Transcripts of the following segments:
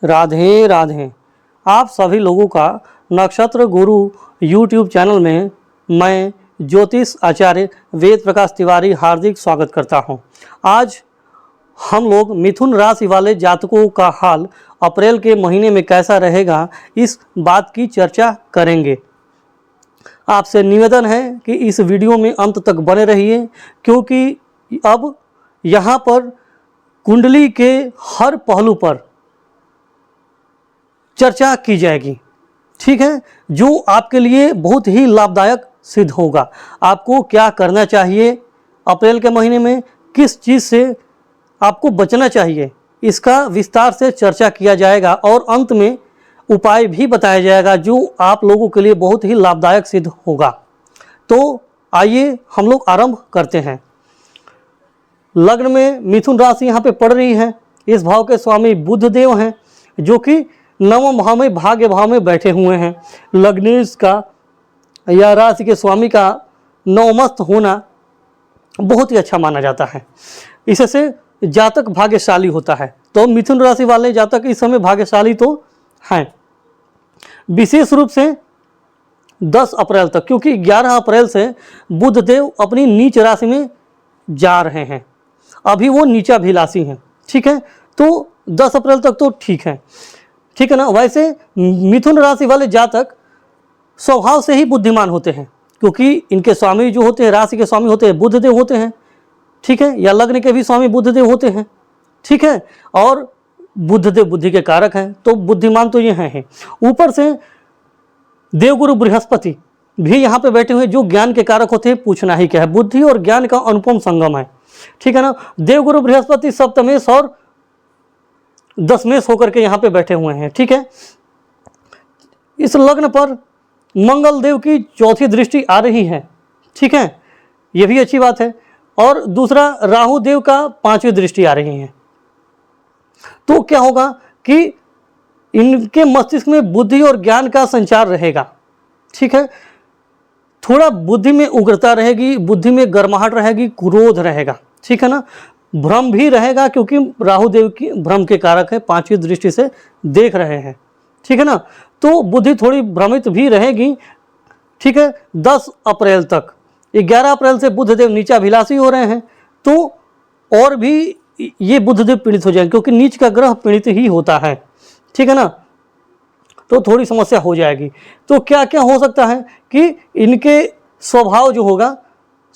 राधे राधे। आप सभी लोगों का नक्षत्र गुरु YouTube चैनल में मैं ज्योतिष आचार्य वेद प्रकाश तिवारी हार्दिक स्वागत करता हूं। आज हम लोग मिथुन राशि वाले जातकों का हाल अप्रैल के महीने में कैसा रहेगा, इस बात की चर्चा करेंगे। आपसे निवेदन है कि इस वीडियो में अंत तक बने रहिए, क्योंकि अब यहाँ पर कुंडली के हर पहलू पर चर्चा की जाएगी। ठीक है, जो आपके लिए बहुत ही लाभदायक सिद्ध होगा। आपको क्या करना चाहिए अप्रैल के महीने में, किस चीज़ से आपको बचना चाहिए, इसका विस्तार से चर्चा किया जाएगा और अंत में उपाय भी बताया जाएगा जो आप लोगों के लिए बहुत ही लाभदायक सिद्ध होगा। तो आइए हम लोग आरंभ करते हैं। लग्न में मिथुन राशि यहाँ पे पड़ रही है। इस भाव के स्वामी बुध देव हैं, जो कि नवम भाव में भाग्य भाव में बैठे हुए हैं। लग्नेश का या राशि के स्वामी का नवमस्त होना बहुत ही अच्छा माना जाता है। इससे जातक भाग्यशाली होता है। तो मिथुन राशि वाले जातक इस समय भाग्यशाली तो हैं, विशेष रूप से 10 अप्रैल तक, क्योंकि 11 अप्रैल से बुध देव अपनी नीच राशि में जा रहे हैं। अभी वो नीचाभिलाषी हैं। ठीक है, तो 10 अप्रैल तक तो ठीक है ना। वैसे मिथुन राशि वाले जातक स्वभाव से ही बुद्धिमान होते हैं, क्योंकि इनके स्वामी जो होते हैं, राशि के स्वामी होते हैं, बुधदेव होते हैं। ठीक है, या लग्न के भी स्वामी बुधदेव होते हैं। ठीक है, और बुधदेव बुद्धि के कारक हैं, तो बुद्धिमान तो ये हैं। ऊपर से देवगुरु बृहस्पति भी यहाँ पे बैठे हुए, जो ज्ञान के कारक होते हैं, पूछना ही क्या है। बुद्धि और ज्ञान का अनुपम संगम है। ठीक है ना। देवगुरु बृहस्पति सप्तमेश और दशमेश होकर के यहाँ पे बैठे हुए हैं। ठीक है, इस लग्न पर मंगल देव की चौथी दृष्टि आ रही है। ठीक है, ये भी अच्छी बात है। और दूसरा राहु देव का 5वीं दृष्टि आ रही है। तो क्या होगा कि इनके मस्तिष्क में बुद्धि और ज्ञान का संचार रहेगा। ठीक है, थोड़ा बुद्धि में उग्रता रहेगी, बुद्धि में गर्माहट रहेगी, क्रोध रहेगा। ठीक है ना। भ्रम भी रहेगा, क्योंकि राहु देव की भ्रम के कारक है, 5वीं दृष्टि से देख रहे हैं। ठीक है ना, तो बुद्धि थोड़ी भ्रमित भी रहेगी। ठीक है, 10 अप्रैल तक। 11 अप्रैल से बुधदेव नीचाभिलाषी हो रहे हैं, तो और भी ये बुधदेव पीड़ित हो जाएंगे, क्योंकि नीच का ग्रह पीड़ित ही होता है। ठीक है ना, तो थोड़ी समस्या हो जाएगी। तो क्या क्या हो सकता है कि इनके स्वभाव जो होगा,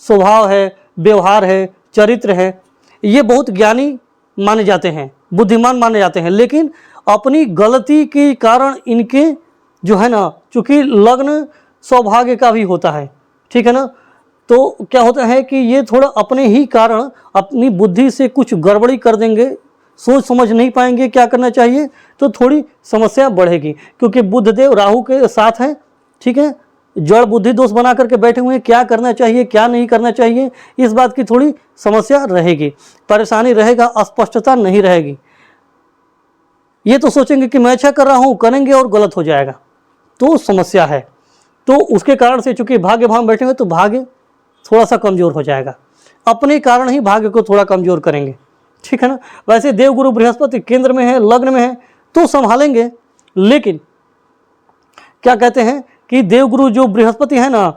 स्वभाव है, व्यवहार है, चरित्र है, ये बहुत ज्ञानी माने जाते हैं, बुद्धिमान माने जाते हैं, लेकिन अपनी गलती के कारण इनके जो है ना, चूँकि लग्न सौभाग्य का भी होता है। ठीक है ना, तो क्या होता है कि ये थोड़ा अपने ही कारण अपनी बुद्धि से कुछ गड़बड़ी कर देंगे, सोच समझ नहीं पाएंगे क्या करना चाहिए, तो थोड़ी समस्या बढ़ेगी, क्योंकि बुधदेव राहु के साथ हैं। ठीक है, जड़ बुद्धि दोष बना करके बैठे हुए हैं। क्या करना चाहिए, क्या नहीं करना चाहिए, इस बात की थोड़ी समस्या रहेगी, परेशानी रहेगा, अस्पष्टता नहीं रहेगी। ये तो सोचेंगे कि मैं अच्छा कर रहा हूँ, करेंगे और गलत हो जाएगा, तो समस्या है। तो उसके कारण से चूंकि भाग्य भाव में बैठे हुए, तो भाग्य थोड़ा सा कमजोर हो जाएगा। अपने कारण ही भाग्य को थोड़ा कमजोर करेंगे। ठीक है ना। वैसे देवगुरु बृहस्पति केंद्र में है, लग्न में है, तो संभालेंगे। लेकिन क्या कहते हैं कि देवगुरु जो बृहस्पति है ना,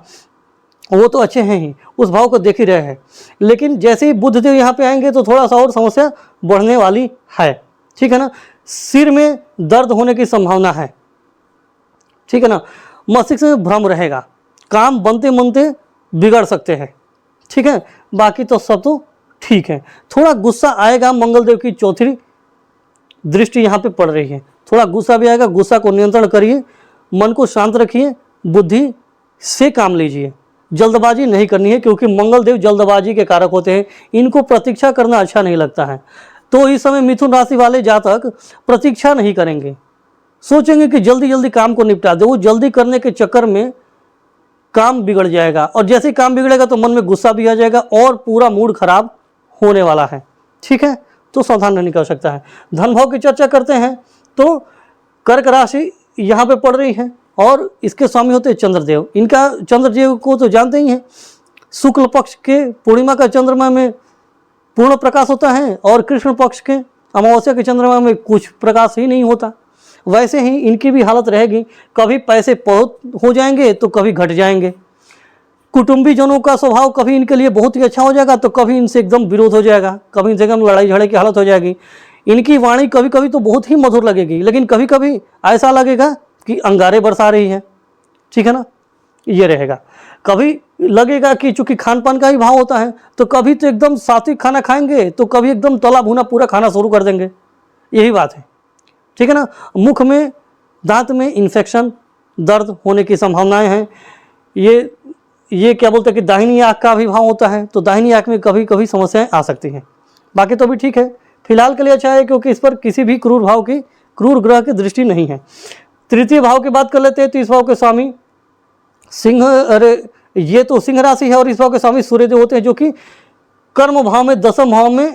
वो तो अच्छे हैं ही, उस भाव को देख ही रहे हैं। लेकिन जैसे ही बुधदेव यहाँ पे आएंगे, तो थोड़ा सा और समस्या बढ़ने वाली है। ठीक है ना। सिर में दर्द होने की संभावना है। ठीक है ना। मस्तिष्क में भ्रम रहेगा, काम बनते बनते बिगड़ सकते हैं। ठीक है, बाकी तो सब तो ठीक है। थोड़ा गुस्सा आएगा, मंगल देव की चौथी दृष्टि यहाँ पे पड़ रही है, थोड़ा गुस्सा भी आएगा। गुस्सा को नियंत्रण करिए, मन को शांत रखिए, बुद्धि से काम लीजिए, जल्दबाजी नहीं करनी है, क्योंकि मंगल देव जल्दबाजी के कारक होते हैं। इनको प्रतीक्षा करना अच्छा नहीं लगता है। तो इस समय मिथुन राशि वाले जातक प्रतीक्षा नहीं करेंगे, सोचेंगे कि जल्दी जल्दी काम को निपटा दे। वो जल्दी करने के चक्कर में काम बिगड़ जाएगा, और जैसे ही काम बिगड़ेगा तो मन में गुस्सा भी आ जाएगा और पूरा मूड खराब होने वाला है। ठीक है, तो सावधान रहने की आवश्यकता है। धन भाव की चर्चा करते हैं, तो कर्क राशि यहाँ पे पड़ रही है, और इसके स्वामी होते हैं चंद्रदेव। इनका चंद्रदेव को तो जानते ही हैं, शुक्ल पक्ष के पूर्णिमा का चंद्रमा में पूर्ण प्रकाश होता है, और कृष्ण पक्ष के अमावस्या के चंद्रमा में कुछ प्रकाश ही नहीं होता। वैसे ही इनकी भी हालत रहेगी, कभी पैसे बहुत हो जाएंगे तो कभी घट जाएंगे। कुटुंबी जनों का स्वभाव कभी इनके लिए बहुत ही अच्छा हो जाएगा तो कभी इनसे एकदम विरोध हो जाएगा, कभी इनसे एकदम लड़ाई झगड़े की हालत हो जाएगी। इनकी वाणी कभी कभी तो बहुत ही मधुर लगेगी, लेकिन कभी कभी ऐसा लगेगा कि अंगारे बरसा रही है, ठीक है ना, ये रहेगा। कभी लगेगा कि चूंकि खान पान का ही भाव होता है तो कभी तो एकदम सात्विक खाना खाएंगे तो कभी एकदम तला भुना पूरा खाना शुरू कर देंगे, यही बात है, ठीक है ना। मुख में, दांत में इन्फेक्शन, दर्द होने की संभावनाएं हैं। ये क्या बोलते हैं कि दाहिनी आँख का भी भाव होता है तो दाहिनी आँख में कभी कभी समस्याएं आ सकती हैं। बाकी तो भी ठीक है, फिलहाल के लिए अच्छा है क्योंकि इस पर किसी भी क्रूर ग्रह की दृष्टि नहीं है। तृतीय भाव की बात कर लेते हैं तो इस भाव के स्वामी सिंह, अरे ये तो सिंह राशि है और इस भाव के स्वामी सूर्यदेव होते हैं जो कि कर्म भाव में, दसम भाव में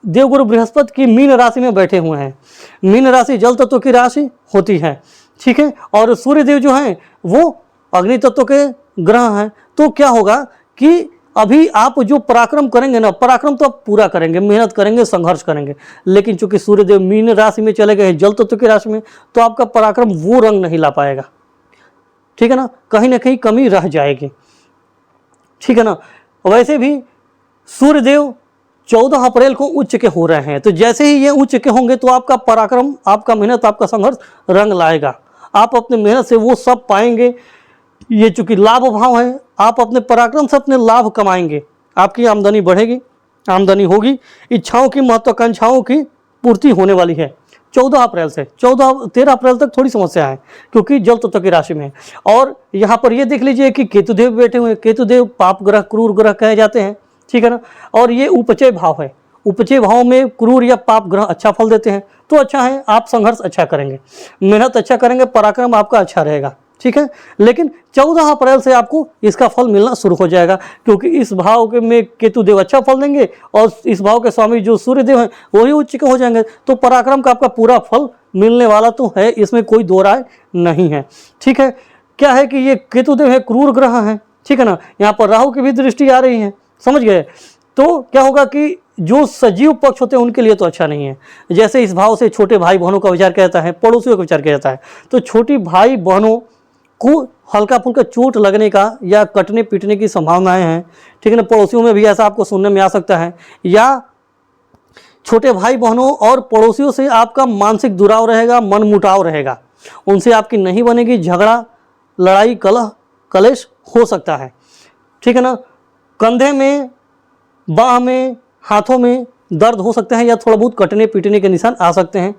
देवगुरु बृहस्पति की मीन राशि में बैठे हुए हैं। मीन राशि जल तत्व की राशि होती है, ठीक है। और सूर्यदेव जो हैं वो अग्नि तत्व के ग्रह हैं। तो क्या होगा कि अभी आप जो पराक्रम करेंगे ना, पराक्रम तो आप पूरा करेंगे, मेहनत करेंगे, संघर्ष करेंगे, लेकिन चूंकि सूर्यदेव मीन राशि में चले गए हैं, जल तत्व की राशि में, तो आपका पराक्रम वो रंग नहीं ला पाएगा, ठीक है ना कहीं कमी रह जाएगी, ठीक है ना। वैसे भी सूर्यदेव 14 अप्रैल को उच्च के हो रहे हैं, तो जैसे ही ये उच्च के होंगे तो आपका पराक्रम, आपका मेहनत, आपका संघर्ष रंग लाएगा। आप अपने मेहनत से वो सब पाएंगे। ये चूंकि लाभ भाव है, आप अपने पराक्रम से अपने लाभ कमाएंगे, आपकी आमदनी बढ़ेगी, आमदनी होगी, इच्छाओं की, महत्वाकांक्षाओं की पूर्ति होने वाली है। 14 अप्रैल से 13 अप्रैल तक थोड़ी समस्या है क्योंकि जल तत्व की राशि में है। और यहाँ पर ये देख लीजिए कि केतुदेव बैठे हुए हैं। केतुदेव पाप ग्रह, क्रूर ग्रह कहे जाते हैं, ठीक है ना। और ये उपचय भाव है, उपचय भाव में क्रूर या पाप ग्रह अच्छा फल देते हैं, तो अच्छा है, आप संघर्ष अच्छा करेंगे, मेहनत अच्छा करेंगे, पराक्रम आपका अच्छा रहेगा, ठीक है। लेकिन 14 अप्रैल से आपको इसका फल मिलना शुरू हो जाएगा क्योंकि इस भाव के में केतुदेव अच्छा फल देंगे और इस भाव के स्वामी जो सूर्यदेव हैं वही उच्च के हो जाएंगे, तो पराक्रम का आपका पूरा फल मिलने वाला तो है, इसमें कोई दो राय नहीं है, ठीक है। क्या है कि ये केतुदेव है, क्रूर ग्रह हैं, ठीक है ना। यहाँ पर राहु की भी दृष्टि आ रही है, समझ गए। तो क्या होगा कि जो सजीव पक्ष होते हैं उनके लिए तो अच्छा नहीं है। जैसे इस भाव से छोटे भाई बहनों का विचार किया जाता है, पड़ोसियों का विचार किया जाता है, तो छोटी भाई बहनों को हल्का फुल्का चोट लगने का या कटने पीटने की संभावनाएं हैं, ठीक है ना। पड़ोसियों में भी ऐसा आपको सुनने में आ सकता है, या छोटे भाई बहनों और पड़ोसियों से आपका मानसिक दुराव रहेगा, मन मुटाव रहेगा, उनसे आपकी नहीं बनेगी, झगड़ा, लड़ाई, कलह, कलेश हो सकता है, ठीक है ना। कंधे में, बाह में, हाथों में दर्द हो सकते हैं या थोड़ा बहुत कटने पीटने के निशान आ सकते हैं,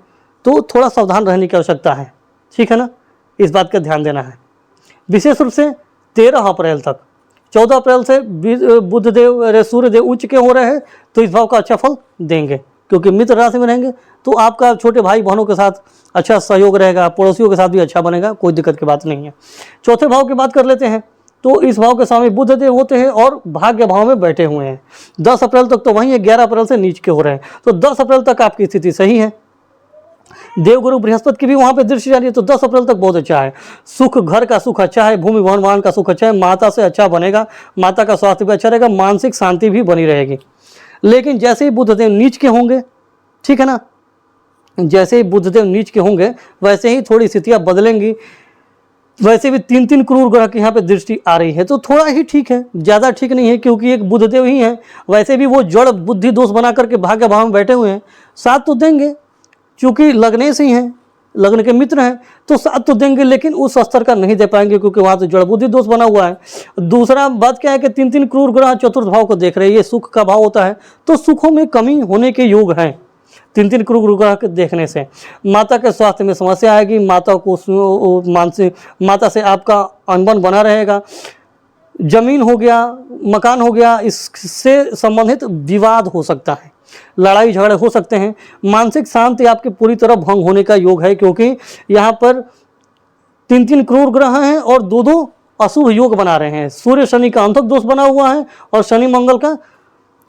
तो थोड़ा सावधान रहने की आवश्यकता है, ठीक है ना, इस बात का ध्यान देना है। विशेष रूप से 13 अप्रैल तक, 14 अप्रैल से बुधदेव, सूर्यदेव उच्च के हो रहे हैं तो इस भाव का अच्छा फल देंगे क्योंकि मित्र राशि में रहेंगे, तो आपका छोटे भाई बहनों के साथ अच्छा सहयोग रहेगा, पड़ोसियों के साथ भी अच्छा बनेगा, कोई दिक्कत की बात नहीं है। चौथे भाव की बात कर लेते हैं तो इस भाव के स्वामी बुधदेव होते हैं और भाग्य भाव में बैठे हुए हैं। 10 अप्रैल तक तो वहीं है, 11 अप्रैल से नीच के हो रहे हैं, तो 10 अप्रैल तक आपकी स्थिति सही है। देवगुरु बृहस्पति की भी वहां पे दृष्टि जा रही है, तो 10 अप्रैल तक बहुत अच्छा है। सुख, घर का सुख अच्छा है, भूमि भवन वाहन का सुख अच्छा है, माता से अच्छा बनेगा, माता का स्वास्थ्य भी अच्छा रहेगा, मानसिक शांति भी बनी रहेगी। लेकिन जैसे ही बुधदेव नीच के होंगे, ठीक है ना, जैसे ही बुधदेव नीच के होंगे वैसे ही थोड़ी स्थितियां बदलेंगी। वैसे भी 3 क्रूर ग्रह की यहाँ पे दृष्टि आ रही है, तो थोड़ा ही ठीक है, ज़्यादा ठीक नहीं है क्योंकि एक बुधदेव ही है। वैसे भी वो जड़ बुद्धि दोष बना करके भाग्य भाव में बैठे हुए हैं, साथ तो देंगे क्योंकि लगने से ही हैं, लग्न के मित्र हैं, तो साथ तो देंगे, लेकिन उस स्तर का नहीं दे पाएंगे क्योंकि वहाँ तो जड़ बुद्धि दोष बना हुआ है। दूसरा बात क्या है कि 3 क्रूर ग्रह चतुर्थ भाव को देख रहे हैं, ये सुख का भाव होता है, तो सुखों में कमी होने के योग हैं 3 क्रूर ग्रह के देखने से। माता के स्वास्थ्य में समस्या आएगी, माता को मानसिक, माता से आपका अनबन बना रहेगा, जमीन हो गया, मकान हो गया, इससे संबंधित विवाद हो सकता है, लड़ाई झगड़े हो सकते हैं, मानसिक शांति आपकी पूरी तरह भंग होने का योग है क्योंकि यहाँ पर 3 क्रूर ग्रह हैं और 2 अशुभ योग बना रहे हैं। सूर्य शनि का अंधक दोष बना हुआ है और शनि मंगल का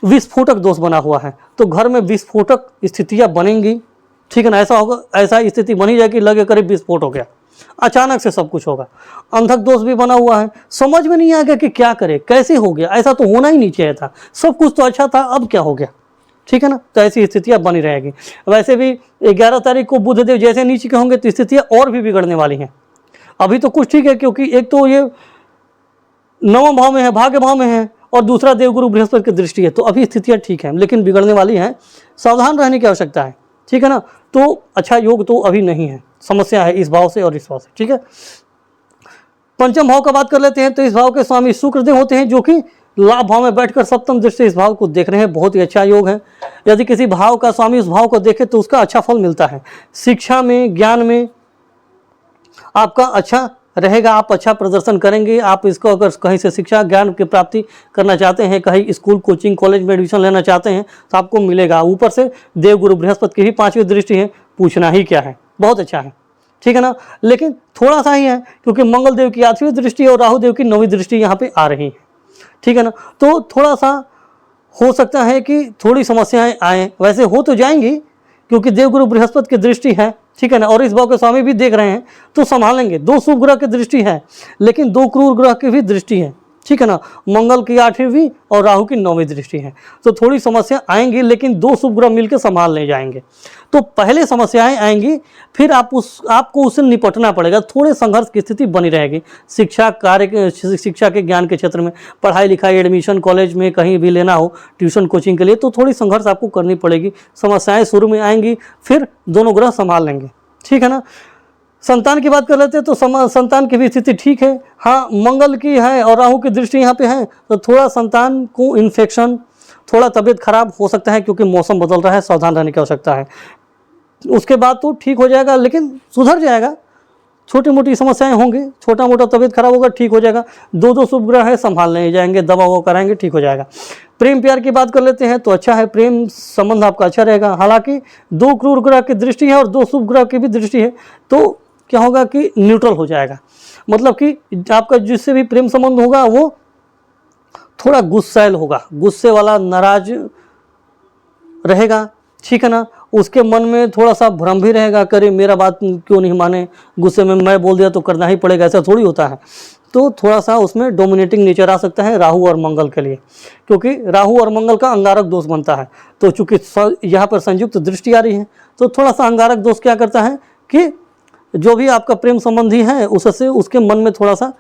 विस्फोटक दोष बना हुआ है, तो घर में विस्फोटक स्थितियां बनेंगी, ठीक है ना। ऐसा होगा, ऐसा स्थिति बनी जाएगी, लगे करीब विस्फोट हो गया, अचानक से सब कुछ होगा। अंधक दोष भी बना हुआ है, समझ में नहीं आएगा कि क्या करे, कैसे हो गया, ऐसा तो होना ही नहीं चाहिए था, सब कुछ तो अच्छा था, अब क्या हो गया, ठीक है ना। तो ऐसी स्थितियाँ बनी रहेगी। वैसे भी 11 तारीख को बुध देव जैसे नीचे के होंगे तो स्थितियाँ और भी बिगड़ने वाली हैं। अभी तो कुछ ठीक है, क्योंकि एक तो ये 9वें भाव में है, भाग्य भाव में है, और दूसरा देवगुरु बृहस्पति की दृष्टि है, तो अभी स्थितियाँ ठीक हैं, लेकिन बिगड़ने वाली हैं, सावधान रहने की आवश्यकता है, ठीक है ना। तो अच्छा योग तो अभी नहीं है, समस्या है इस भाव से और इस भाव से, ठीक है। पंचम भाव का बात कर लेते हैं। तो इस भाव के स्वामी शुक्रदेव होते हैं, जो कि लाभ भाव में बैठकर सप्तम दृष्टि इस भाव को देख रहे हैं। बहुत ही अच्छा योग है। यदि किसी भाव का स्वामी उस भाव को देखे तो उसका अच्छा फल मिलता है। शिक्षा में, ज्ञान में आपका अच्छा रहेगा, आप अच्छा प्रदर्शन करेंगे। आप इसको अगर कहीं से शिक्षा ज्ञान की प्राप्ति करना चाहते हैं, कहीं स्कूल, कोचिंग, कॉलेज में एडमिशन लेना चाहते हैं तो आपको मिलेगा। ऊपर से देवगुरु बृहस्पति की भी 5वीं दृष्टि है, पूछना ही क्या है, बहुत अच्छा है, ठीक है ना। लेकिन थोड़ा सा ही है, क्योंकि मंगल देव की 8वीं दृष्टि और राहु देव की 9वीं दृष्टि यहाँ पे आ रही है, ठीक है ना। तो थोड़ा सा हो सकता है कि थोड़ी समस्याएं आए, वैसे हो तो जाएंगी, क्योंकि देवगुरु बृहस्पति की दृष्टि है, ठीक है ना, और इस भाव के स्वामी भी देख रहे हैं तो संभालेंगे। 2 शुभ ग्रह की दृष्टि है, लेकिन 2 क्रूर ग्रह की भी दृष्टि है, ठीक है ना। मंगल की 8वीं और राहु की 9वीं दृष्टि है, तो थोड़ी समस्या आएंगी, लेकिन 2 शुभ ग्रह मिलकर संभाल ले जाएंगे। तो पहले समस्याएं आएंगी, फिर आपको उससे निपटना पड़ेगा। थोड़े संघर्ष की स्थिति बनी रहेगी। शिक्षा के ज्ञान के क्षेत्र में, पढ़ाई लिखाई, एडमिशन कॉलेज में कहीं भी लेना हो, ट्यूशन कोचिंग के लिए, तो थोड़ी संघर्ष आपको करनी पड़ेगी। समस्याएं शुरू में आएंगी, फिर दोनों ग्रह संभाल लेंगे, ठीक है ना। संतान की बात कर लेते हैं तो संतान की भी स्थिति ठीक है। हाँ, मंगल की है और राहु की दृष्टि यहाँ पे है, तो थोड़ा संतान को इन्फेक्शन, थोड़ा तबीयत खराब हो सकता है, क्योंकि मौसम बदल रहा है, सावधान रहने की आवश्यकता है। उसके बाद तो ठीक हो जाएगा, लेकिन सुधर जाएगा। छोटी मोटी समस्याएं होंगी, छोटा मोटा तबीयत खराब होगा, ठीक हो जाएगा। 2 शुभ ग्रह है, संभाल नहीं जाएंगे, दवा वो कराएंगे, ठीक हो जाएगा। प्रेम प्यार की बात कर लेते हैं तो अच्छा है, प्रेम संबंध आपका अच्छा रहेगा। हालांकि 2 क्रूर ग्रह की दृष्टि है और 2 शुभ ग्रह की भी दृष्टि है, तो क्या होगा कि न्यूट्रल हो जाएगा। मतलब कि आपका जिससे भी प्रेम संबंध होगा वो थोड़ा गुस्सैल होगा, गुस्से वाला, नाराज रहेगा, ठीक है ना। उसके मन में थोड़ा सा भ्रम भी रहेगा, करे मेरा बात क्यों नहीं माने, गुस्से में मैं बोल दिया तो करना ही पड़ेगा, ऐसा थोड़ी होता है। तो थोड़ा सा उसमें डोमिनेटिंग नेचर आ सकता है राहु और मंगल के लिए, क्योंकि राहु और मंगल का अंगारक दोष बनता है। तो चूंकि यहाँ पर संयुक्त दृष्टि आ रही है, तो थोड़ा सा अंगारक दोष क्या करता है कि जो भी आपका प्रेम संबंधी है उससे उसके मन में थोड़ा सा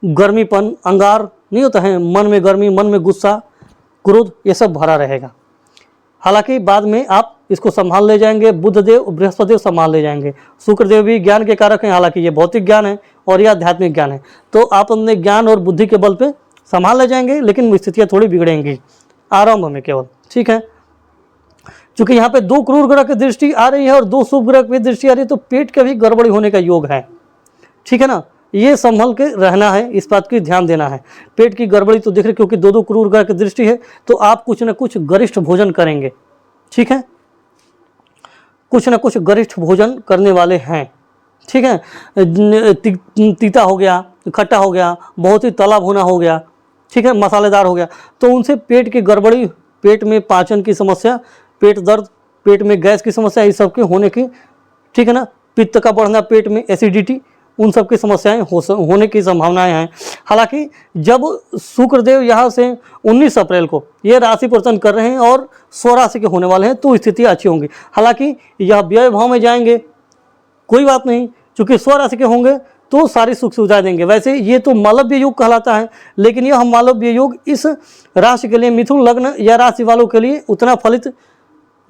गर्मीपन, अंगार नहीं होता है, मन में गर्मी, मन में गुस्सा, क्रोध, ये सब भरा रहेगा। हालांकि बाद में आप इसको संभाल ले जाएंगे। बुध देव, बृहस्पति देव संभाल ले जाएंगे। शुक्र देव भी ज्ञान के कारक हैं, हालांकि ये भौतिक ज्ञान है और यह आध्यात्मिक ज्ञान है, तो आप अपने ज्ञान और बुद्धि के बल पे संभाल ले जाएंगे, लेकिन स्थितियाँ थोड़ी बिगड़ेंगी आरंभ में केवल, ठीक है। चूंकि यहाँ पे 2 क्रूर ग्रह की दृष्टि आ रही है और 2 शुभ ग्रह की दृष्टि आ रही है, तो पेट के भी गड़बड़ी होने का योग है, ठीक है ना। ये संभल के रहना है, इस बात की ध्यान देना है। पेट की गड़बड़ी तो दिख रही, क्योंकि 2 क्रूर ग्रह की दृष्टि है, तो आप कुछ न कुछ गरिष्ठ भोजन करेंगे, ठीक है, कुछ न कुछ गरिष्ठ भोजन करने वाले हैं, ठीक है। तीता हो गया, खट्टा हो गया, बहुत ही तला भुना हो गया, ठीक है, मसालेदार हो गया, तो उनसे पेट की गड़बड़ी, पेट में पाचन की समस्या, पेट दर्द, पेट में गैस की समस्या, इस सब के होने की, ठीक है ना, पित्त का बढ़ना, पेट में एसिडिटी, उन सब की समस्याएं होने की संभावनाएं हैं। हालांकि जब शुक्रदेव यहाँ से 19 अप्रैल को ये राशि परिवर्तन कर रहे हैं और स्वराशि के होने वाले हैं, तो स्थितियाँ अच्छी होंगी। हालांकि यह व्यय भाव में जाएंगे, कोई बात नहीं, चूँकि स्वराशि के होंगे तो सारी सुख सुविधा देंगे। वैसे ये तो मालव्य योग कहलाता है, लेकिन यह मालव्य योग इस राशि के लिए, मिथुन लग्न या राशि वालों के लिए उतना फलित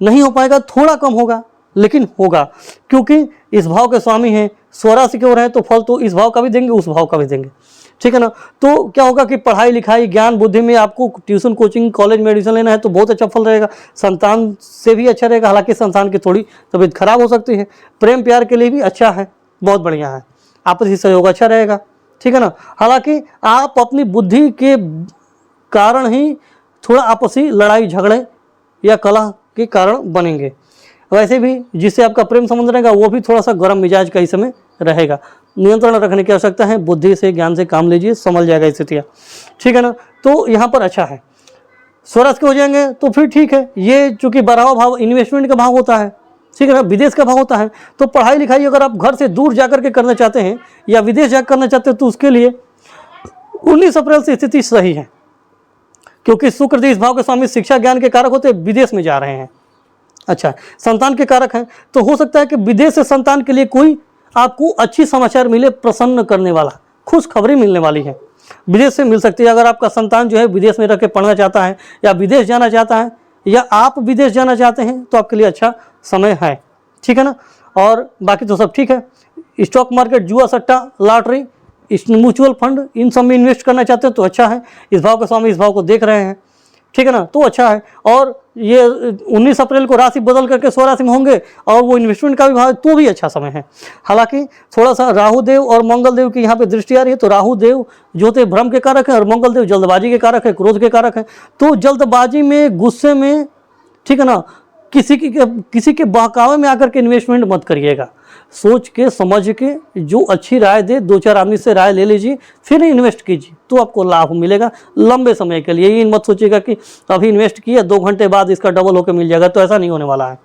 नहीं हो पाएगा, थोड़ा कम होगा, लेकिन होगा, क्योंकि इस भाव के स्वामी हैं, स्वराशि की ओर है, तो फल तो इस भाव का भी देंगे, उस भाव का भी देंगे, ठीक है ना। तो क्या होगा कि पढ़ाई लिखाई, ज्ञान बुद्धि में आपको ट्यूशन कोचिंग कॉलेज में एडमिशन लेना है तो बहुत अच्छा फल रहेगा। संतान से भी अच्छा रहेगा, हालांकि संतान की थोड़ी तबीयत खराब हो सकती है। प्रेम प्यार के लिए भी अच्छा है, बहुत बढ़िया है, आपसी सहयोग अच्छा रहेगा, ठीक है ना। हालांकि आप अपनी बुद्धि के कारण ही थोड़ा आपसी लड़ाई झगड़े या कलह के कारण बनेंगे। वैसे भी जिससे आपका प्रेम संबंध रहेगा वो भी थोड़ा सा गर्म मिजाज का इस समय रहेगा। नियंत्रण रखने की आवश्यकता है, बुद्धि से ज्ञान से काम लीजिए, संभल जाएगा स्थितियाँ, ठीक है ना। तो यहाँ पर अच्छा है, स्वराज के हो जाएंगे तो फिर ठीक है। ये चूंकि 12वां भाव इन्वेस्टमेंट का भाव होता है, ठीक है ना, विदेश का भाव होता है, तो पढ़ाई लिखाई अगर आप घर से दूर जाकर के करना चाहते हैं या विदेश जाकर करना चाहते हैं तो उसके लिए 19 अप्रैल से स्थिति सही है, क्योंकि शुक्र जी इस भाव के स्वामी शिक्षा ज्ञान के कारक होते हैं, विदेश में जा रहे हैं। अच्छा, संतान के कारक हैं, तो हो सकता है कि विदेश से संतान के लिए कोई आपको अच्छी समाचार मिले, प्रसन्न करने वाला खुश खबरी मिलने वाली है, विदेश से मिल सकती है। अगर आपका संतान जो है विदेश में रह के पढ़ना चाहता है या विदेश जाना चाहता है या आप विदेश जाना चाहते हैं तो आपके लिए अच्छा समय है, ठीक है ना। और बाकी तो सब ठीक है। स्टॉक मार्केट, जुआ सट्टा, लॉटरी, म्यूचुअल फंड, इन सब में इन्वेस्ट करना चाहते हैं तो अच्छा है। इस भाव के स्वामी इस भाव को देख रहे हैं, ठीक है ना, तो अच्छा है। और ये 19 अप्रैल को राशि बदल करके स्वराशि में होंगे और वो इन्वेस्टमेंट का भी भाव है तो भी अच्छा समय है। हालांकि थोड़ा सा राहु देव और मंगल देव की यहाँ पे दृष्टि आ रही है, तो राहु देव जो होते भ्रम के कारक है और मंगल देव जल्दबाजी के कारक है, क्रोध के कारक है। तो जल्दबाजी में, गुस्से में, ठीक है ना, किसी के बहकावे में आकर के इन्वेस्टमेंट मत करिएगा। सोच के समझ के जो अच्छी राय दे, 2-4 आदमी से राय ले लीजिए, फिर इन्वेस्ट कीजिए तो आपको लाभ मिलेगा लंबे समय के लिए। ये मत सोचिएगा कि अभी इन्वेस्ट किया 2 घंटे बाद इसका डबल होकर मिल जाएगा, तो ऐसा नहीं होने वाला है,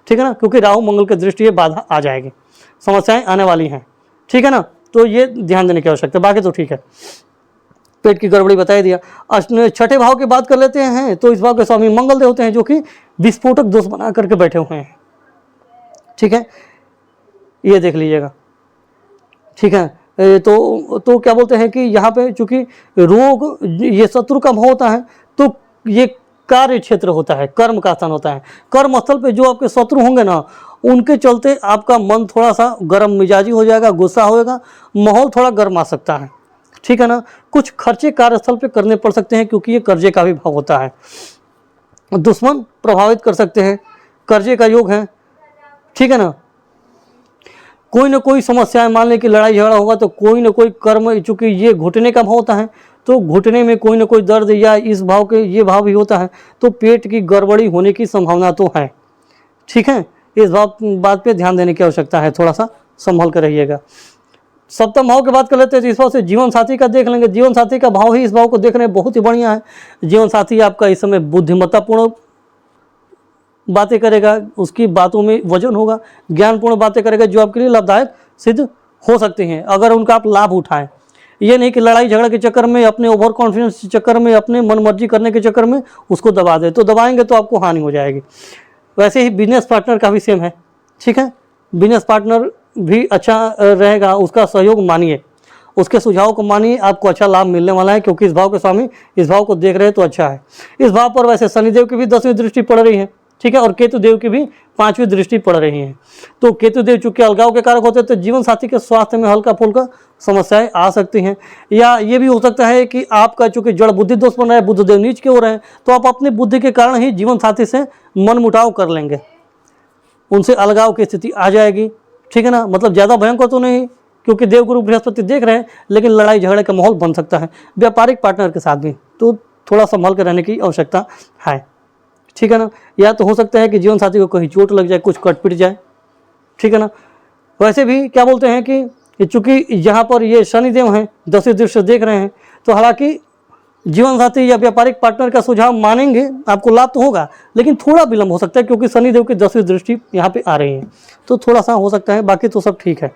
ठीक है ना, क्योंकि राहु मंगल की दृष्टि बाधा आ जाएगी, समस्याएं आने वाली हैं, ठीक है ना। तो ये ध्यान देने की आवश्यकता है, बाकी तो ठीक है। पेट की गड़बड़ी बता दिया। छठे भाव की बात कर लेते हैं, तो इस भाव के स्वामी मंगल देव होते हैं जो कि विस्फोटक दोष बना करके बैठे हुए हैं, ठीक है, ये देख लीजिएगा, ठीक है। तो क्या बोलते हैं कि यहाँ पे चूंकि रोग, ये शत्रु का भाव होता है, तो ये कार्य क्षेत्र होता है, कर्म का स्थान होता है। कर्म स्थल पे जो आपके शत्रु होंगे ना, उनके चलते आपका मन थोड़ा सा गर्म मिजाजी हो जाएगा, गुस्सा होएगा, माहौल थोड़ा गर्म आ सकता है, ठीक है ना। कुछ खर्चे कार्यस्थल पे करने पड़ सकते हैं क्योंकि ये कर्जे का भी भाव होता है। दुश्मन प्रभावित कर सकते हैं, कर्जे का योग है, ठीक है ना। कोई ना कोई समस्याएं, मान लें कि लड़ाई झगड़ा होगा तो कोई ना कोई कर्म, चूंकि ये घुटने का भाव होता है तो घुटने में कोई ना कोई दर्द, या इस भाव के ये भाव भी होता है तो पेट की गड़बड़ी होने की संभावना तो है, ठीक है। इस बात पे ध्यान देने की आवश्यकता है, थोड़ा सा संभल कर रहिएगा। सप्तम भाव की बात कर लेते हैं, तो इस भाव से जीवन साथी का देख लेंगे। जीवन साथी का भाव ही इस भाव को देख रहे हैं, बहुत ही बढ़िया है। जीवन साथी आपका इस समय बुद्धिमत्तापूर्ण बातें करेगा, उसकी बातों में वजन होगा, ज्ञानपूर्ण बातें करेगा जो आपके लिए लाभदायक सिद्ध हो सकती हैं अगर उनका आप लाभ उठाएं। ये नहीं कि लड़ाई झगड़ा के चक्कर में, अपने ओवर कॉन्फिडेंस के चक्कर में, अपने मनमर्जी करने के चक्कर में उसको दबा दे, तो दबाएंगे तो आपको हानि हो जाएगी। वैसे ही बिजनेस पार्टनर का भी सेम है, ठीक है। बिजनेस पार्टनर भी अच्छा रहेगा, उसका सहयोग मानिए, उसके सुझाव को मानिए, आपको अच्छा लाभ मिलने वाला है क्योंकि इस भाव के स्वामी इस भाव को देख रहे हैं तो अच्छा है। इस भाव पर वैसे शनिदेव की भी 10वीं दृष्टि पड़ रही है, ठीक है, और केतु देव की भी 5वीं दृष्टि पड़ रही है। तो केतु देव चूंकि अलगाव के कारक होते हैं तो जीवन साथी के स्वास्थ्य में हल्का फुल्का समस्याएं आ सकती हैं, या ये भी हो सकता है कि आपका चूंकि जड़ बुद्धि दोष बन रहा है, बुध देव नीच के हो रहे हैं, तो आप अपनी बुद्धि के कारण ही जीवन साथी से मनमुटाव कर लेंगे, उनसे अलगाव की स्थिति आ जाएगी, ठीक है ना। मतलब ज़्यादा भयंकर तो नहीं क्योंकि देवगुरु बृहस्पति देख रहे हैं, लेकिन लड़ाई झगड़े का माहौल बन सकता है व्यापारिक पार्टनर के साथ भी, तो थोड़ा संभल कर रहने की आवश्यकता है, ठीक है ना। या तो हो सकता है कि जीवन साथी को कहीं चोट लग जाए, कुछ कट पिट जाए, ठीक है ना। वैसे भी क्या बोलते हैं कि चूंकि यहाँ पर ये शनिदेव हैं 10वीं दृष्टि देख रहे हैं, तो हालांकि जीवन साथी या व्यापारिक पार्टनर का सुझाव मानेंगे, आपको लाभ तो होगा, लेकिन थोड़ा विलंब हो सकता है क्योंकि शनिदेव की 10वीं दृष्टि यहाँ पे आ रही है, तो थोड़ा सा हो सकता है, बाकी तो सब ठीक है,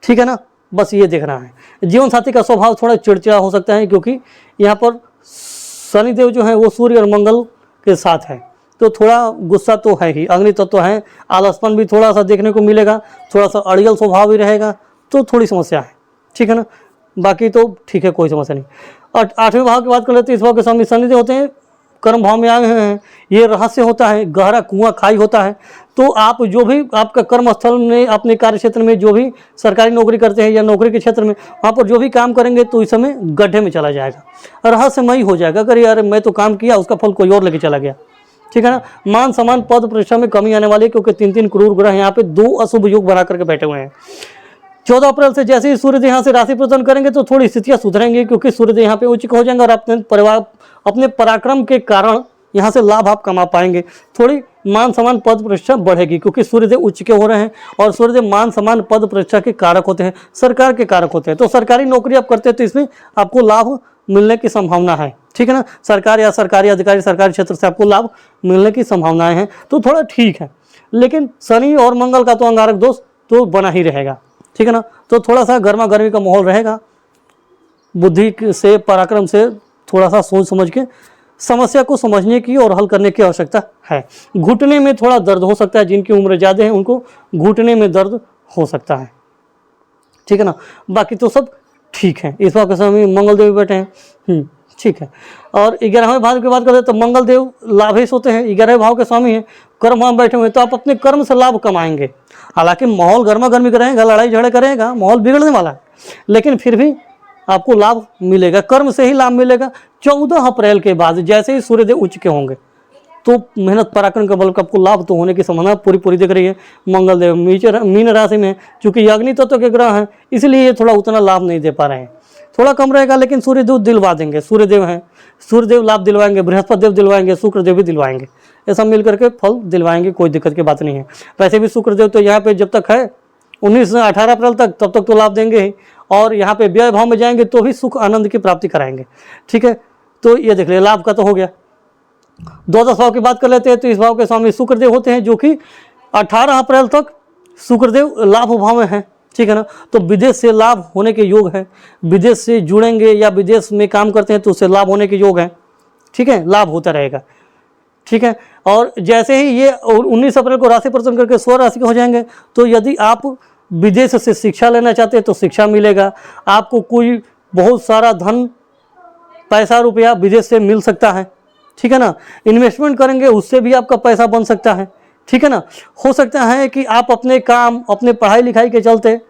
ठीक है ना। बस ये देखना है। जीवन साथी का स्वभाव थोड़ा चिड़चिड़ा हो सकता है क्योंकि यहाँ पर शनिदेव जो है वो सूर्य और मंगल के साथ है, तो थोड़ा गुस्सा तो है ही, अग्नि तत्व है, आलसपन भी थोड़ा सा देखने को मिलेगा, थोड़ा सा अड़ियल स्वभाव भी रहेगा, तो थोड़ी समस्या है, ठीक है ना। बाकी तो ठीक है, कोई समस्या नहीं। और 8वें भाव की बात कर लेते हैं, इस भाव के स्वामी शनिदेव होते हैं, कर्म भाव में आए हुए हैं। ये रहस्य होता है, गहरा कुआं खाई होता है, तो आप जो भी आपका कर्म स्थल में, अपने कार्य क्षेत्र में जो भी सरकारी नौकरी करते हैं या नौकरी के क्षेत्र में, वहाँ पर जो भी काम करेंगे तो इस समय गड्ढे में चला जाएगा, रहस्यमयी हो जाएगा। अगर यार मैं तो काम किया, उसका फल कोई और लेके चला गया, ठीक है ना। मान सम्मान पद प्रतिष्ठा में कमी आने वाली है क्योंकि 3 क्रूर ग्रह यहाँ पे 2 अशुभ योग बना करके बैठे हुए हैं। 14 अप्रैल से जैसे ही सूर्यदेव यहाँ से राशि परिवर्तन करेंगे तो थोड़ी स्थितियाँ सुधरेंगी क्योंकि सूर्यदेव यहाँ पे उच्च हो जाएंगे और अपने पराक्रम के कारण यहाँ से लाभ आप कमा पाएंगे। थोड़ी मान सम्मान पद प्रतिष्ठा बढ़ेगी क्योंकि सूर्यदेव उच्च के हो रहे हैं और सूर्यदेव मान सम्मान पद प्रतिष्ठा के कारक होते हैं, सरकार के कारक होते हैं। तो सरकारी नौकरी आप करते हैं तो इसमें आपको लाभ मिलने की संभावना है, ठीक है ना। सरकार या सरकारी अधिकारी, सरकारी क्षेत्र से आपको लाभ मिलने की संभावनाएं हैं, तो थोड़ा ठीक है। लेकिन शनि और मंगल का तो अंगारक दोष तो बना ही रहेगा, ठीक है ना। तो थोड़ा सा गर्मा गर्मी का माहौल रहेगा, बुद्धि से, पराक्रम से थोड़ा सा सोच समझ के समस्या को समझने की और हल करने की आवश्यकता है। घुटने में थोड़ा दर्द हो सकता है, जिनकी उम्र ज़्यादा है उनको घुटने में दर्द हो सकता है, ठीक है ना। बाकी तो सब ठीक है। इस बार के समय मंगल देव बैठे हैं, ठीक है। और 11वें भाव की बात करें तो मंगल देव लाभेश होते हैं, 11वें भाव के स्वामी हैं, कर्म भाव में बैठे हुए हैं, तो आप अपने कर्म से लाभ कमाएंगे। हालांकि माहौल गर्मा गर्मी करेगा, लड़ाई झगड़े करेगा, माहौल बिगड़ने वाला है, लेकिन फिर भी आपको लाभ मिलेगा, कर्म से ही लाभ मिलेगा। 14 अप्रैल के बाद जैसे ही सूर्यदेव उच्च के होंगे तो मेहनत पराक्रम के बल का आपको लाभ तो होने की संभावना पूरी दिख रही है। मंगल देव मीन राशि में, चूंकि अग्नि तत्व के ग्रह हैं इसलिए ये थोड़ा उतना लाभ नहीं दे पा रहे हैं, थोड़ा कम रहेगा, लेकिन सूर्यदेव दिलवा देंगे। सूर्यदेव हैं, सूर्यदेव लाभ दिलवाएंगे, बृहस्पति देव दिलवाएंगे, शुक्रदेव भी दिलवाएंगे, ऐसा मिल करके फल दिलवाएंगे, कोई दिक्कत की बात नहीं है। वैसे भी शुक्रदेव तो यहाँ पे जब तक है 18 अप्रैल तक, तब तक तो लाभ देंगे ही, और यहाँ पे व्यय भाव में जाएंगे तो भी सुख आनंद की प्राप्ति कराएंगे, ठीक है। तो ये देख लिया, लाभ का तो हो गया। द्वादश भाव की बात कर लेते हैं तो इस भाव के स्वामी शुक्रदेव होते हैं, जो कि 18 अप्रैल तक शुक्रदेव लाभ भाव में है, ठीक है ना। तो विदेश से लाभ होने के योग है, विदेश से जुड़ेंगे या विदेश में काम करते हैं तो उससे लाभ होने के योग है, ठीक है, लाभ होता रहेगा, ठीक है। और जैसे ही ये 19 अप्रैल को राशि परिवर्तन करके स्व राशि के हो जाएंगे, तो यदि आप विदेश से शिक्षा लेना चाहते हैं तो शिक्षा मिलेगा, आपको कोई बहुत सारा धन पैसा रुपया विदेश से मिल सकता है, ठीक है ना। इन्वेस्टमेंट करेंगे उससे भी आपका पैसा बन सकता है, ठीक है ना। हो सकता है कि आप अपने काम, अपने पढ़ाई लिखाई के चलते,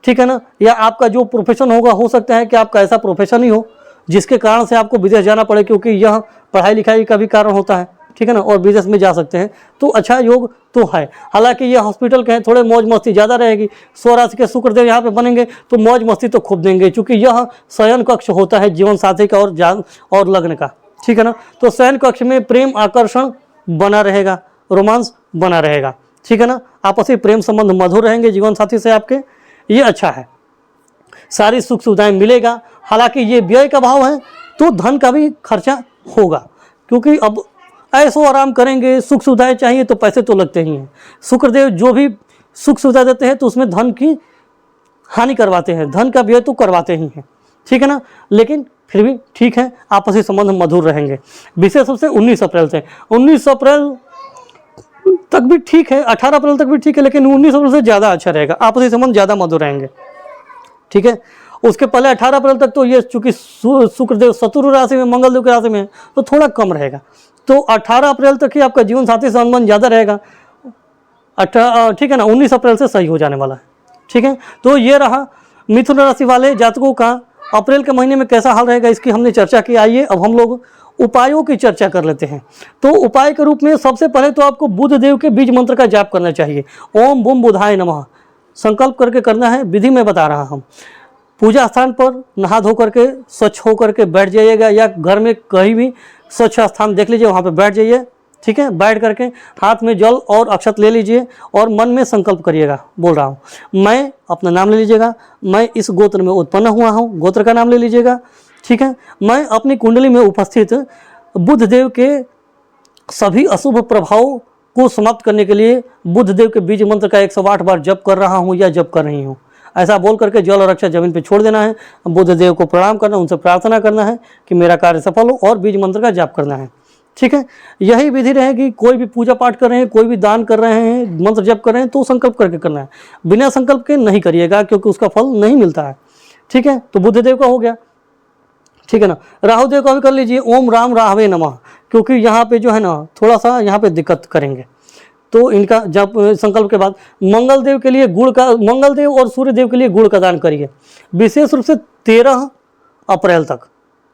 ठीक है ना, या आपका जो प्रोफेशन होगा, हो सकता है कि आपका ऐसा प्रोफेशन ही हो जिसके कारण से आपको विदेश जाना पड़े, क्योंकि यह पढ़ाई लिखाई का भी कारण होता है, ठीक है ना, और विदेश में जा सकते हैं, तो अच्छा योग तो है। हालांकि ये हॉस्पिटल के हैं, थोड़े मौज मस्ती ज़्यादा रहेगी। स्वराशि के शुक्रदेव यहाँ पे बनेंगे तो मौज मस्ती तो खूब देंगे, क्योंकि यह शयन कक्ष होता है जीवन साथी का और लग्न का, ठीक है ना। तो शयन कक्ष में प्रेम आकर्षण बना रहेगा, रोमांस बना रहेगा, ठीक है ना। आपसी प्रेम संबंध मधुर रहेंगे जीवन साथी से आपके, ये अच्छा है। सारी सुख सुविधाएं मिलेगा। हालांकि ये व्यय का भाव है तो धन का भी खर्चा होगा, क्योंकि अब ऐसो आराम करेंगे, सुख सुविधाएं चाहिए तो पैसे तो लगते ही हैं। शुक्रदेव जो भी सुख सुविधा देते हैं तो उसमें धन की हानि करवाते हैं, धन का व्यय तो करवाते ही हैं, ठीक है ना। लेकिन फिर भी ठीक है, आपसी संबंध मधुर रहेंगे। विशेष रूप से 19 अप्रैल से 19 अप्रैल तक भी ठीक है, 18 अप्रैल तक भी ठीक है, लेकिन 19 अप्रैल से ज़्यादा अच्छा रहेगा, आपसी संबंध ज़्यादा मधुर रहेंगे, ठीक है। उसके पहले 18 अप्रैल तक तो ये चूंकि शुक्रदेव शत्रु राशि में, मंगल देव की राशि में है, तो थोड़ा कम रहेगा। तो 18 अप्रैल तक ही आपका जीवन साथी से संबंध ज़्यादा रहेगा, ठीक है ना। 19 अप्रैल से सही हो जाने वाला है, ठीक है। तो ये रहा मिथुन राशि वाले जातकों का अप्रैल के महीने में कैसा हाल रहेगा, इसकी हमने चर्चा की। आइए अब हम लोग उपायों की चर्चा कर लेते हैं। तो उपाय के रूप में सबसे पहले तो आपको बुध देव के बीज मंत्र का जाप करना चाहिए। ओम बुम बुधाय नमः संकल्प करके करना है, विधि में बता रहा हूँ। पूजा स्थान पर नहा धो करके स्वच्छ हो करके बैठ जाइएगा, या घर में कहीं भी स्वच्छ स्थान देख लीजिए, वहाँ पे बैठ जाइए, ठीक है। बैठ करके हाथ में जल और अक्षत ले लीजिए और मन में संकल्प करिएगा। बोल रहा हूँ मैं, अपना नाम ले लीजिएगा, मैं इस गोत्र में उत्पन्न हुआ हूँ, गोत्र का नाम ले लीजिएगा, ठीक है। मैं अपनी कुंडली में उपस्थित बुध देव के सभी अशुभ प्रभाव को समाप्त करने के लिए बुध देव के बीज मंत्र का 108 बार जप कर रहा हूँ या जप कर रही हूँ। ऐसा बोल करके जल और अक्षत जमीन पे छोड़ देना है, बुध देव को प्रणाम करना, उनसे प्रार्थना करना है कि मेरा कार्य सफल हो, और बीज मंत्र का जाप करना है, ठीक है। यही विधि रहेगी। कोई भी पूजा पाठ कर रहे हैं, कोई भी दान कर रहे हैं, मंत्र जप कर रहे हैं, तो संकल्प करके करना है, बिना संकल्प के नहीं करिएगा, क्योंकि उसका फल नहीं मिलता है, ठीक है। तो बुध देव का हो गया, ठीक है ना। राहु देव का भी कर लीजिए, ओम राम राहवे नमः, क्योंकि यहाँ पे जो है ना थोड़ा सा यहाँ पे दिक्कत करेंगे, तो इनका जब संकल्प के बाद मंगल देव के लिए गुड़ का, मंगल देव और सूर्य देव के लिए गुड़ का दान करिए, विशेष रूप से 13 अप्रैल तक।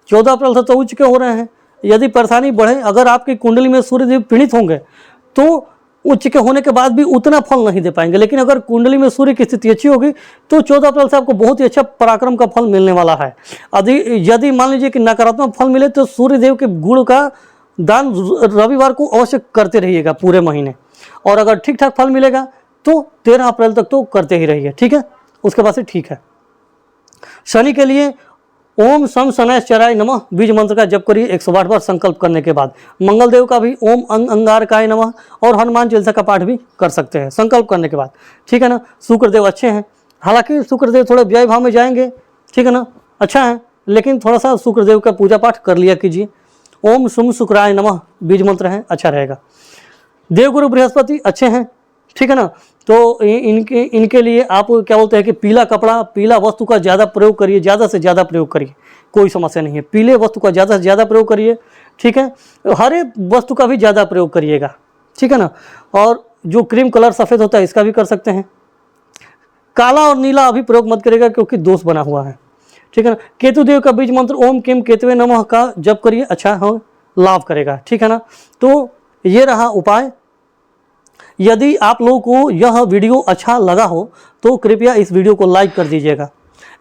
14 अप्रैल से तो उच्च के हो रहे हैं, यदि परेशानी बढ़े, अगर आपकी कुंडली में सूर्य देव पीड़ित होंगे तो उच्च के होने के बाद भी उतना फल नहीं दे पाएंगे। लेकिन अगर कुंडली में सूर्य की स्थिति अच्छी होगी तो 14 अप्रैल से आपको बहुत ही अच्छा पराक्रम का फल मिलने वाला है। यदि मान लीजिए कि नकारात्मक फल मिले तो सूर्य देव के गुड़ का दान रविवार को अवश्य करते रहिएगा पूरे महीने, और अगर ठीक ठाक फल मिलेगा तो 13 अप्रैल तक तो करते ही रहिए, ठीक है। उसके बाद से ठीक है। शनि के लिए ओम शम शनैश्चराय नमः बीज मंत्र का जप करिए 108 बार संकल्प करने के बाद। मंगल देव का भी ओम अंगारकाय नमः और हनुमान चालीसा का पाठ भी कर सकते हैं संकल्प करने के बाद, ठीक है ना। शुक्रदेव अच्छे हैं, हालांकि शुक्रदेव थोड़े व्यय भाव में जाएंगे, ठीक है ना, अच्छा है, लेकिन थोड़ा सा शुक्रदेव का पूजा पाठ कर लिया कीजिए। ओम शुम शुक्राय नमः बीज मंत्र है, अच्छा रहेगा। देवगुरु बृहस्पति अच्छे हैं, ठीक है ना। तो इनके लिए आप क्या बोलते हैं कि पीला कपड़ा, पीला वस्तु का ज़्यादा प्रयोग करिए, ज़्यादा से ज़्यादा प्रयोग करिए, कोई समस्या नहीं है। पीले वस्तु का ज़्यादा से ज़्यादा प्रयोग करिए, ठीक है। हरे वस्तु का भी ज़्यादा प्रयोग करिएगा, ठीक है ना। और जो क्रीम कलर सफ़ेद होता है इसका भी कर सकते हैं। काला और नीला अभी प्रयोग मत करिएगा क्योंकि दोष बना हुआ है, ठीक है ना। केतु देव का बीज मंत्र ओम किम केतवे नमः का जप करिए, अच्छा हाँ लाभ करेगा, ठीक है ना। तो ये रहा उपाय। यदि आप लोगों को यह वीडियो अच्छा लगा हो तो कृपया इस वीडियो को लाइक कर दीजिएगा,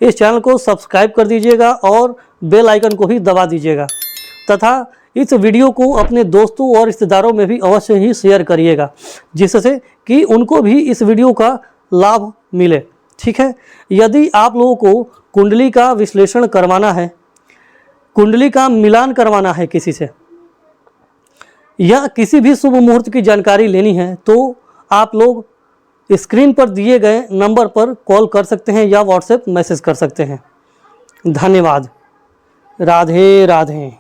इस चैनल को सब्सक्राइब कर दीजिएगा और बेल आइकन को भी दबा दीजिएगा, तथा इस वीडियो को अपने दोस्तों और रिश्तेदारों में भी अवश्य ही शेयर करिएगा, जिससे कि उनको भी इस वीडियो का लाभ मिले, ठीक है। यदि आप लोगों को कुंडली का विश्लेषण करवाना है, कुंडली का मिलान करवाना है किसी से, या किसी भी शुभ मुहूर्त की जानकारी लेनी है, तो आप लोग स्क्रीन पर दिए गए नंबर पर कॉल कर सकते हैं या व्हाट्सएप मैसेज कर सकते हैं। धन्यवाद। राधे राधे।